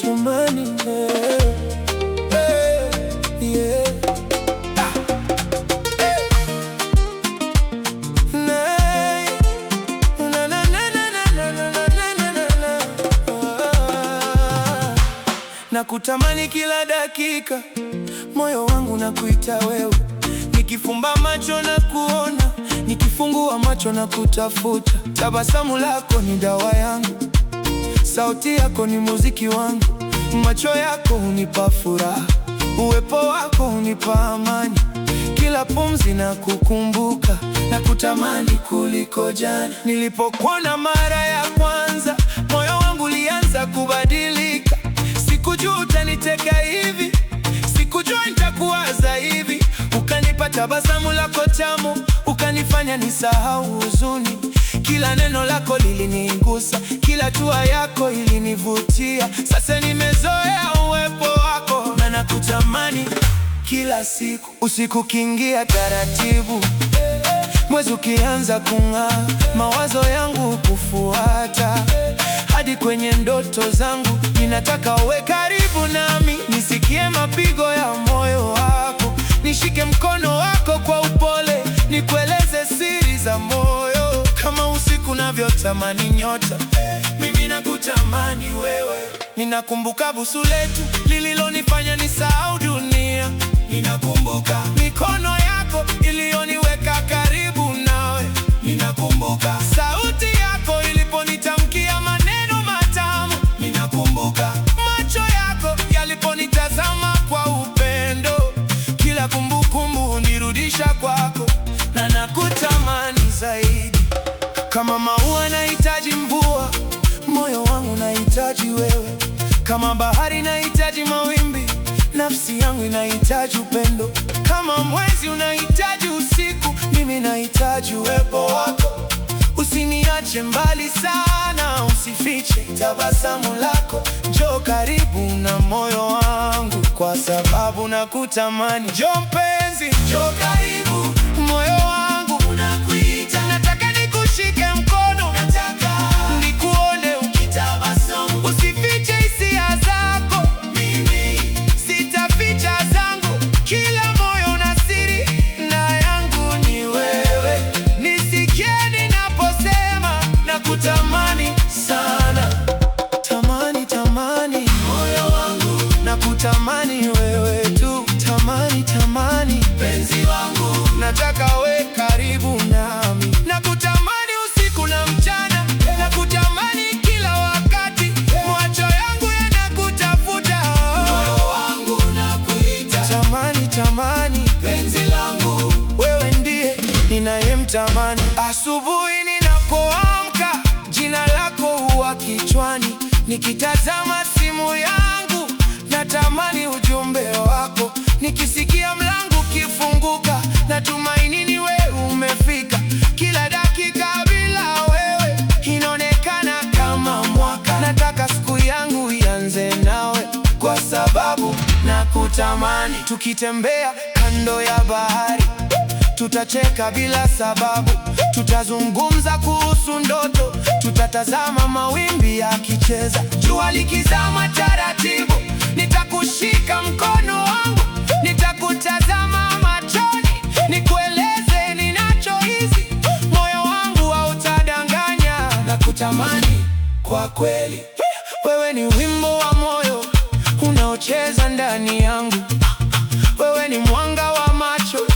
Tumani, yeah. Nakutamani kila dakika, moyo wangu nakuita wewe. Nikifumba macho na kuona, nikifungua macho na kutafuta. Tabasamu lako ni dawa yangu, sauti yako ni muziki wangu. Macho yako hunipa furaha, uwepo wako hunipa amani. Kila pumzi na kukumbuka, na kutamani kuliko jana. Nilipokuona mara ya kwanza, moyo wangu ulianza kubadilika. Sikujua utaniteka hivi, sikujua nitakuwaza hivi. Ukanipa tabasamu lako tamu, ukanifanya nisahau huzuni. Kila neno lako lilinigusa, kila hatua yako ilinivutia. Sasa nimezoea uwepo wako na nakutamani kila siku. Usiku kiingia taratibu, mwezi ukianza kung'aa, mawazo yangu kufuata hadi kwenye ndoto zangu. Ninataka uwe karibu nami, nisikie mapigo ya moyo wako, nishike mkono wako kwa upole, nikueleze siri za moyo. Kama usiku navyotamani nyota, mimi nakutamani wewe. Ninakumbuka busu letu lililonifanya nisahau dunia. Ninakumbuka mikono yako iliyoniweka karibu nawe. Ninakumbuka sauti yako iliponitamkia maneno matamu. Ninakumbuka macho yako yaliponitazama kwa upendo. Kila kumbukumbu hunirudisha kwako, na nakutamani zaidi. Kama maua nahitaji mvua, moyo wangu nahitaji wewe. Kama bahari nahitaji mawimbi, nafsi yangu inahitaji upendo. Kama mwezi unahitaji usiku, mimi nahitaji uwepo wako. Usiniache mbali sana, usifiche tabasamu lako. Njoo karibu na moyo wangu, kwa sababu nakutamani. Njoo mpenzi, njoo karibu, moyo wangu unakuita. Nataka nikushike mkono, nataka nikuone ukitabasamu. Usifiche hisia zako, mimi sitaficha zangu. Kila moyo una siri, na yangu ni wewe. Nisikie ninaposema nakutamani sana. Tamani, tamani, moyo wangu nakutamani wewe tu. Tamani, tamani, penzi wangu, nataka we karibu nami. Nakutamani usiku na mchana, nakutamani kila wakati. Macho yangu yanakutafuta, moyo wangu nakuita. Tamani, tamani, penzi langu, wewe ndiye ninayemtamani. Asubuhi ninapoamka, jina lako huwa kichwani. Nikitazama simu yangu, natamani ujumbe wako. Nikisikia mlango kifunguka, natumaini ni wewe umefika. Kila dakika bila wewe inaonekana kama mwaka. Nataka siku yangu ianze nawe, kwa sababu nakutamani. Tukitembea kando ya bahari, tutacheka bila sababu. Tutazungumza kuhusu ndoto, tutatazama mawimbi yakicheza. Jua likizama taratibu, nitakushika mkono wangu, nitakutazama machoni, nikueleze ninachohisi. Moyo wangu hautadanganya, nakutamani kwa kweli. Wewe ni wimbo wa moyo unaocheza ndani yangu. Wewe ni mwanga wa macho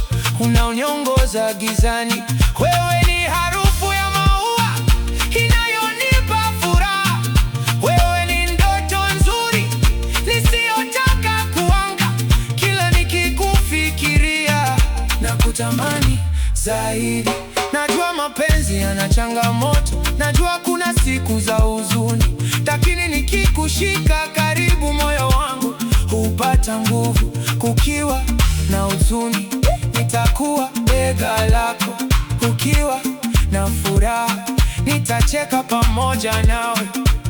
unaoniongoza gizani. Wewe ni harufu ya maua inayonipa furaha. Wewe ni ndoto nzuri nisiyotaka kuanga. Kila nikikufikiria nakutamani zaidi. Najua mapenzi yana changamoto, najua kuna siku za huzuni, lakini nikikushika karibu, moyo wangu hupata nguvu. Kukiwa na huzuni, nitakuwa bega lako. Ukiwa na furaha, nitacheka pamoja nawe.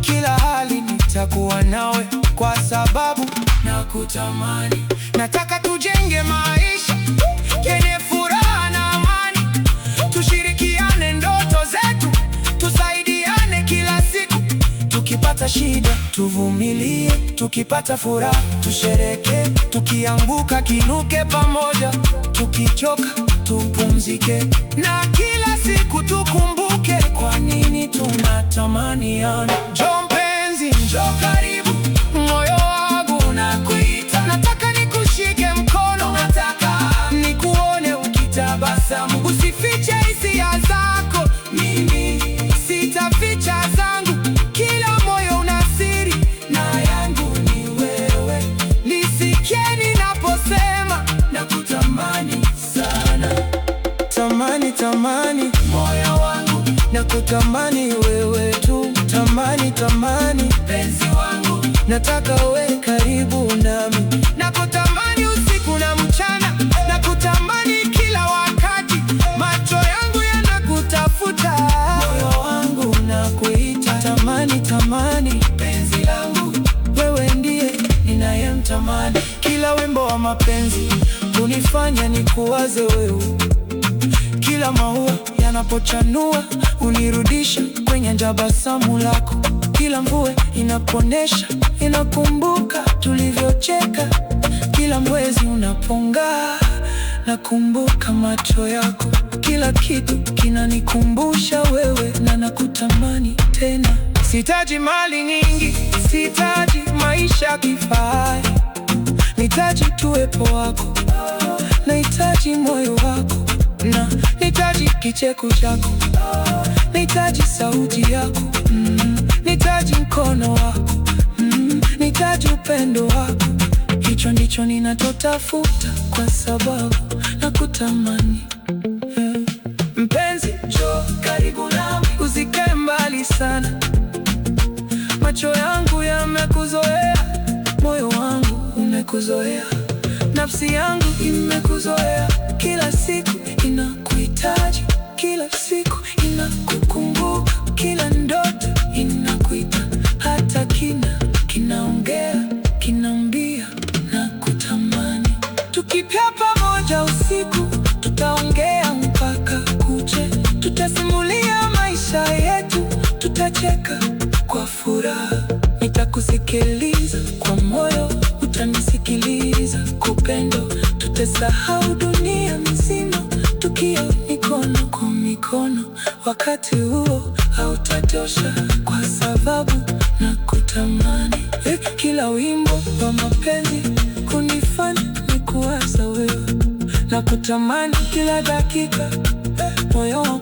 Kila hali nitakuwa nawe, kwa sababu nakutamani. Nataka tujenge maisha yenye furaha na amani. Tushirikiane ndoto zetu, tusaidie tukipata shida tuvumilie, tukipata furaha tushereke, tukianguka kinuke pamoja, tukichoka tupumzike, na kila siku tukumbuke kwa nini tunatamaniana. Njoo mpenzi, njoo karibu, moyo wangu unakuita. Nataka nikushike mkono, nataka nikuone ukitabasamu. Usifiche hisia zako, mimi sitaficha zangu. Kila moyo una siri na yangu ni wewe. Nisikie ninaposema nakutamani sana. Tamani, tamani, moyo wangu nakutamani wewe tu. Tamani, tamani, penzi wangu, nataka uwe karibu nami. Nakutamani usiku na mchana, nakutamani kila wakati. Macho yangu yanakutafuta, moyo wangu nakuita. Tamani, tamani, penzi langu, wewe ndiye ninayemtamani. Kila wimbo wa mapenzi hunifanya nikuwaze wewe. Kila maua yanapochanua unirudisha kwenye tabasamu lako. Kila mvua inaponesha inakumbuka tulivyocheka. Kila mwezi unapong'aa nakumbuka macho yako. Kila kitu kinanikumbusha wewe na nakutamani tena. Sihitaji mali nyingi, sihitaji maisha kifahari. Nahitaji tu uwepo wako, nahitaji moyo wako, na nahitaji kicheko chako, nahitaji sauti yako, nahitaji mkono wako, nahitaji upendo wako. Hicho ndicho ninachotafuta kwa sababu nakutamani. Mpenzi, njoo karibu nami, usikae mbali sana. Macho yangu yamekuzoea, moyo wangu umekuzoea, nafsi yangu imekuzoea. Kila siku inakuhitaji, kila siku inakukumbuka, kila ndoto inakuita. Hata kinaongea, kinaambia nakutamani. Tukikaa pamoja usiku, tutaongea mpaka kuche. Tutasimulia maisha yetu, tutacheka kwa furaha. Nitakusikiliza kwa moyo, utanisikiliza kwa upendo. Tutasahau dunia mzima, tukiwa mikono kwa mikono. Wakati huo hautatosha kwa sababu nakutamani. Kila wimbo wa mapenzi kunifanya nikuwaza wewe. Nakutamani kila dakika, moyo